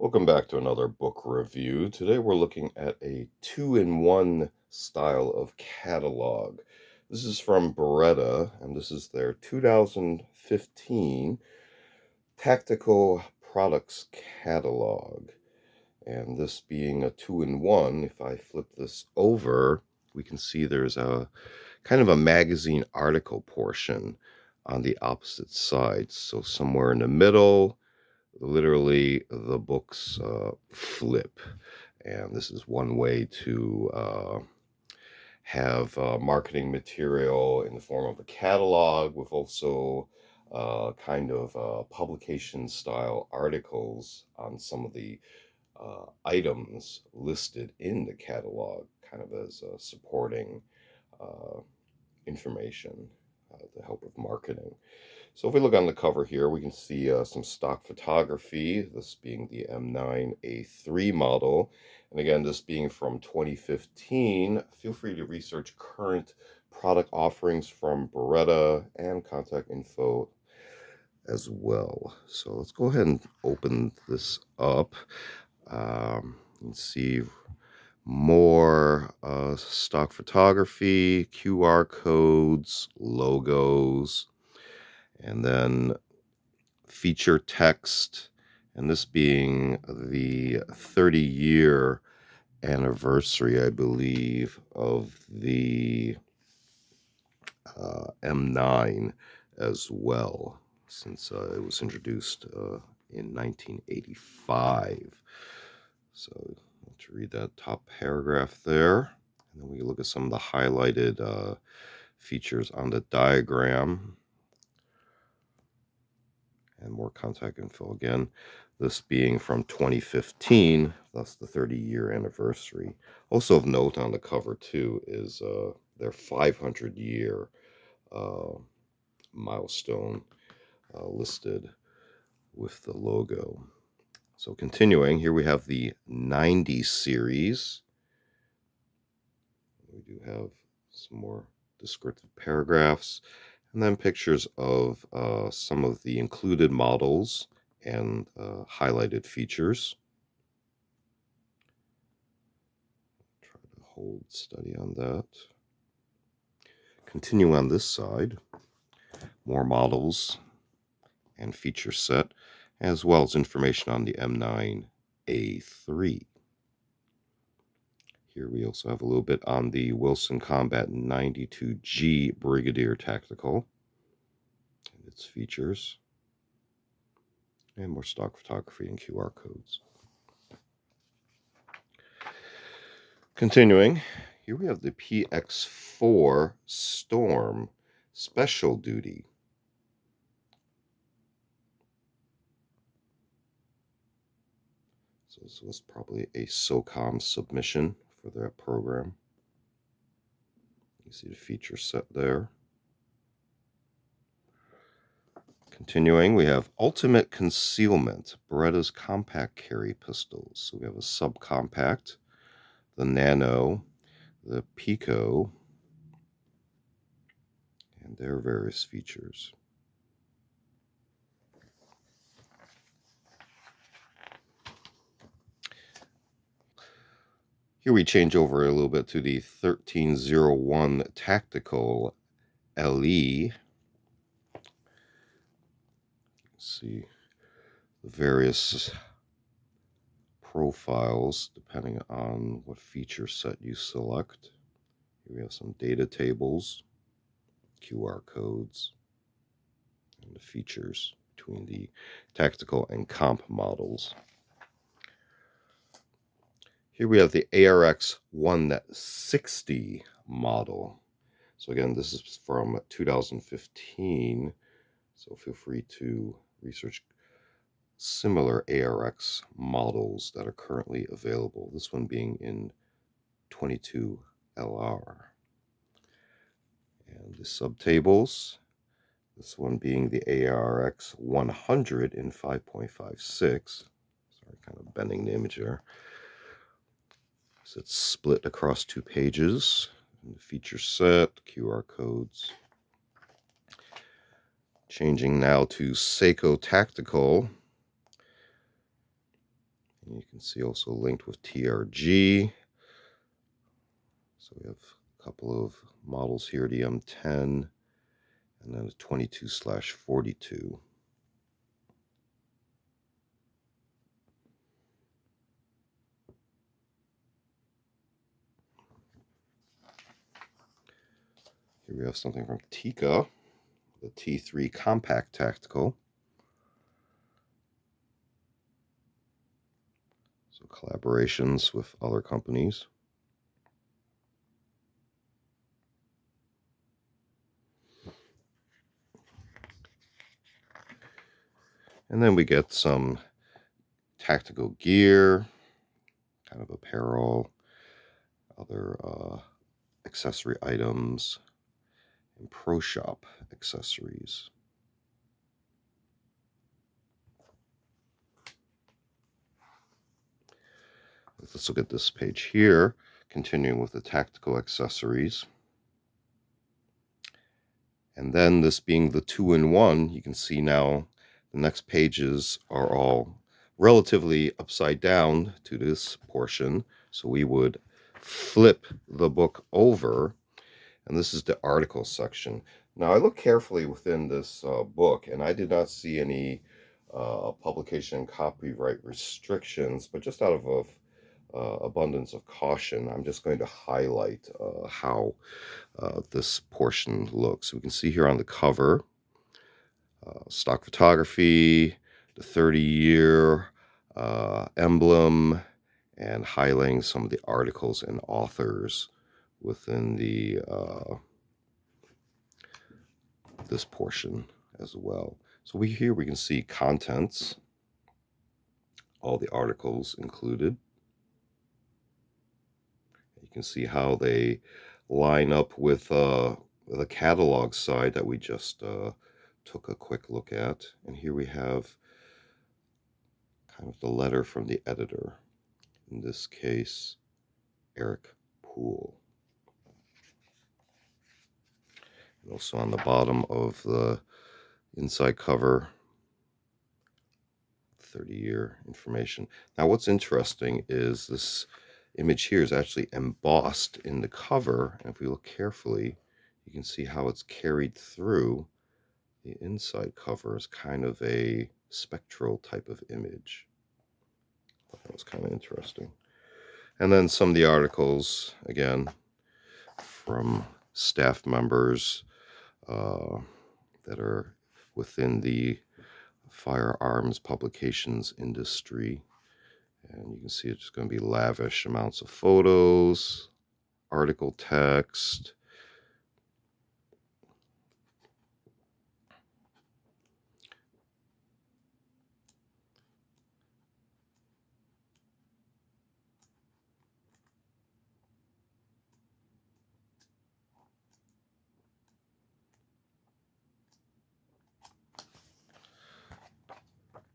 Welcome back to another book review. Today we're looking at a two-in-one style of catalog. This is from Beretta, and this is their 2015 Tactical Products Catalog. And this being a two-in-one, if I flip this over, we can see there's a kind of a magazine article portion on the opposite side. So somewhere in the middle, literally the books flip, and this is one way to have marketing material in the form of a catalog with also kind of publication style articles on some of the items listed in the catalog, kind of as supporting uh, information to help with marketing. So if we look on the cover here, we can see some stock photography, this being the M9A3 model. And again, this being from 2015. Feel free to research current product offerings from Beretta and contact info as well. So let's go ahead and open this up. You can see more stock photography, QR codes, logos, and then feature text, and this being the 30-year anniversary, I believe, of the M9 as well, since it was introduced in 1985. So let's read that top paragraph there, and then we look at some of the highlighted features on the diagram. And more contact info again. This being from 2015, thus the 30-year anniversary. Also of note on the cover too is their 500-year milestone listed with the logo. So continuing, here we have the 90 series. We do have some more descriptive paragraphs, and then pictures of some of the included models and highlighted features. Try to hold steady on that. Continue on this side, more models and feature set, as well as information on the M9A3. Here we also have a little bit on the Wilson Combat 92G Brigadier Tactical and its features, and more stock photography and QR codes. Continuing, here we have the PX4 Storm Special Duty. So this was probably a SOCOM submission for that program. You see the feature set there. Continuing, we have Ultimate Concealment, Beretta's compact carry pistols. So we have a Sub-Compact, the Nano, the Pico, and their various features. Here we change over a little bit to the 1301 Tactical LE. See the various profiles depending on what feature set you select. Here we have some data tables, QR codes, and the features between the tactical and comp models. Here we have the ARX 160 model. So again, this is from 2015, so feel free to research similar ARX models that are currently available, this one being in 22LR. And the subtables, this one being the ARX 100 in 5.56. Sorry, kind of bending the image there. So it's split across two pages. And the feature set, QR codes. Changing now to SAKO Tactical. You can see also linked with TRG. So we have a couple of models here, the M10 and then a 22/42. Here we have something from TIKKA, the T3 Compact Tactical. So collaborations with other companies. And then we get some tactical gear, kind of apparel, other accessory items, and pro shop accessories. Let's look at this page here, continuing with the tactical accessories. And then this being the 2-in-1, you can see now the next pages are all relatively upside down to this portion. So we would flip the book over, and this is the article section. Now I looked carefully within this book, and I did not see any publication copyright restrictions, but just out of abundance of caution, I'm just going to highlight how this portion looks. We can see here on the cover, stock photography, the 30-year emblem, and highlighting some of the articles and authors within the this portion as well. So here we can see contents, all the articles included. You can see how they line up with the catalog side that we just took a quick look at. And here we have kind of the letter from the editor, in this case Eric Poole. And also on the bottom of the inside cover, 30-year information. Now what's interesting is this image here is actually embossed in the cover, and if we look carefully, you can see how it's carried through the inside cover as kind of a spectral type of image. I thought that was kind of interesting. And then some of the articles, again, from staff members that are within the firearms publications industry. And you can see it's just going to be lavish amounts of photos, article text.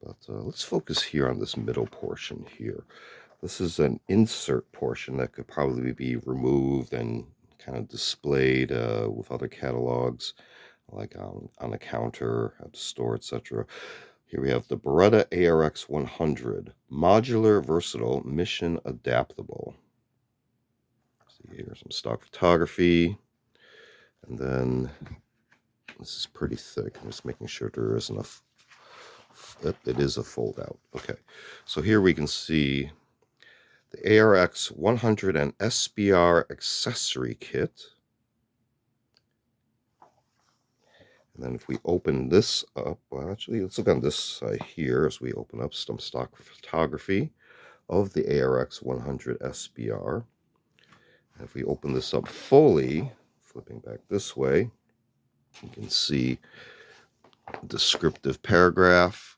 But let's focus here on this middle portion here. This is an insert portion that could probably be removed and kind of displayed with other catalogs, like on a counter at the store, etc. Here we have the Beretta ARX 100, modular, versatile, mission adaptable. See here, some stock photography, and then this is pretty thick. I'm just making sure there is enough. It is a fold out. Okay, so here we can see the ARX 100 and SBR accessory kit. And then if we open this up, well, actually, let's look on this side here as we open up some stock photography of the ARX 100 SBR. And if we open this up fully, flipping back this way, you can see a descriptive paragraph,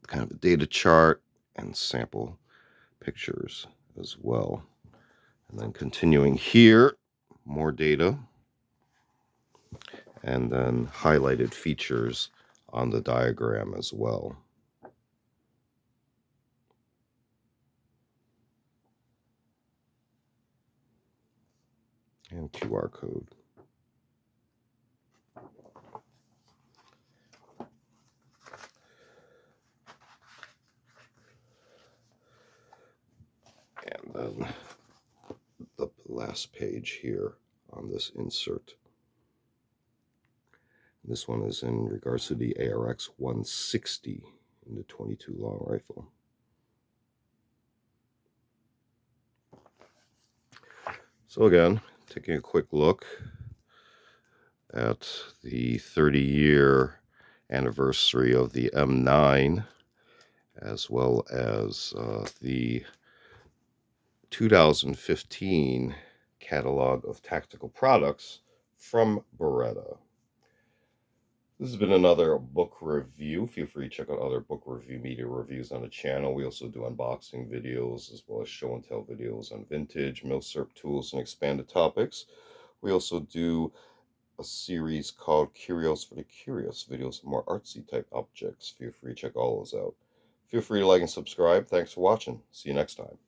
kind of a data chart, and sample pictures as well. And then continuing here, more data, and then highlighted features on the diagram as well. And QR code. then the last page here on this insert. This one is in regards to the ARX 160 in the 22 long rifle. So again, taking a quick look at the 30-year anniversary of the M9, as well as the 2015 catalog of tactical products from Beretta. This has been another book review. Feel free to check out other book review media reviews on the channel. We also do unboxing videos as well as show and tell videos on vintage, milsurp tools, and expanded topics. We also do a series called Curios for the Curious, videos of more artsy type objects. Feel free to check all those out. Feel free to like and subscribe. Thanks for watching. See you next time.